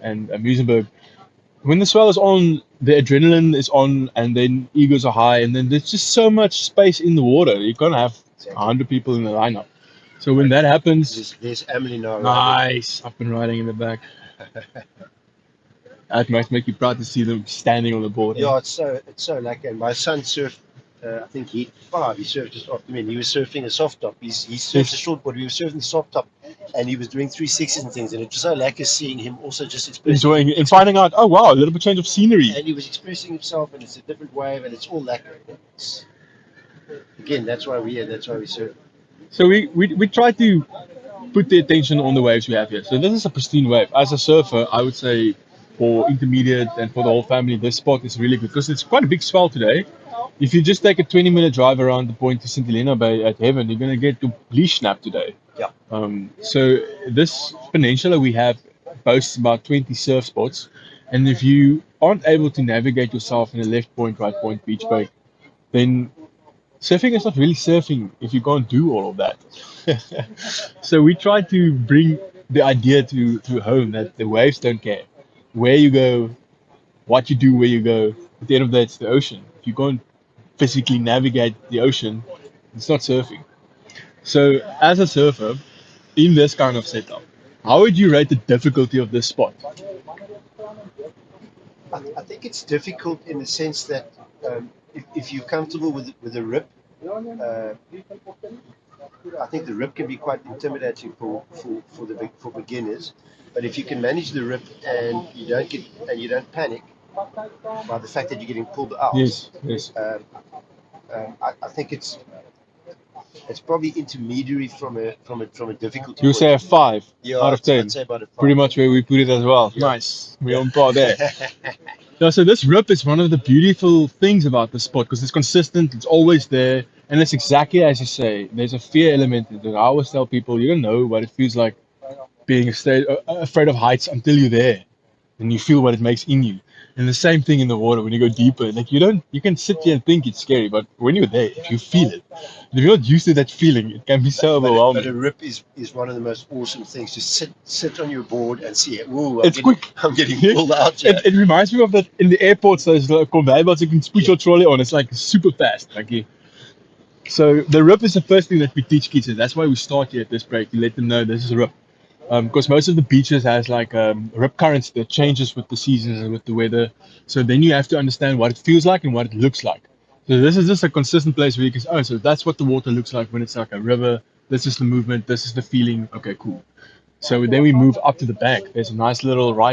and Muizenberg. When the swell is on, the adrenaline is on, and then egos are high, and then there's just so much space in the water. You can't have Exactly. 100 people in the lineup. So when that happens, There's Emily now riding. nice, up and riding in the back. That must make you proud to see them standing on the board. Yeah, it's so lucky. And my son surfed. I think he surfed just after me. And he was surfing a soft top. He surfed a short board. We were surfing the soft top, and he was doing 360s and things. And it was so lucky seeing him also just Enjoying it and finding out, oh wow, a little bit change of scenery. And he was expressing himself, and it's a different wave, and it's all lacquer. Again, that's why we're here. That's why we surf. So we try to put the attention on the waves we have here. So this is a pristine wave. As a surfer, I would say for intermediate and for the whole family, this spot is really good because it's quite a big swell today. If you just take a 20-minute drive around the point to St. Helena Bay at Heaven, you're going to get to leash snap today. Yeah. So this peninsula we have boasts about 20 surf spots, and if you aren't able to navigate yourself in a left point, right point, beach break, then surfing is not really surfing if you can't do all of that. So we try to bring the idea to home that the waves don't care where you go, what you do, where you go. At the end of the day, it's the ocean. If you can't physically navigate the ocean, it's not surfing. So as a surfer, in this kind of setup, how would you rate the difficulty of this spot? I think it's difficult in the sense that if you're comfortable with a rip, I think the rip can be quite intimidating for beginners. But if you can manage the rip and you don't panic by the fact that you're getting pulled out, Yes. I think it's probably intermediary from a difficulty. You say a 5 Yeah, out of 10. I'd say about a 5. Pretty much where we put it as well. Yeah. Nice. We're on par there. Yeah, so this rip is one of the beautiful things about the spot because it's consistent, it's always there, and it's exactly as you say. There's a fear element in it. I always tell people you don't know what it feels like being afraid of heights until you're there, and you feel what it makes in you. And the same thing in the water when you go deeper. Like you can sit here and think it's scary, but when you're there, if you feel it, if you're not used to that feeling, it can be so overwhelming. But a rip is one of the most awesome things. Just sit on your board and see it. Ooh, It's quick. I'm getting pulled out. Yeah. It reminds me of that in the airports. There's like conveyor belts you can put your trolley on. It's like super fast. So the rip is the first thing that we teach kids, and that's why we start here at this break to let them know this is a rip. Because most of the beaches has like rip currents that changes with the seasons and with the weather. So then you have to understand what it feels like and what it looks like. So this is just a consistent place where you can say, oh, so that's what the water looks like when it's like a river. This is the movement. This is the feeling. Okay, cool. So then we move up to the bank. There's a nice little right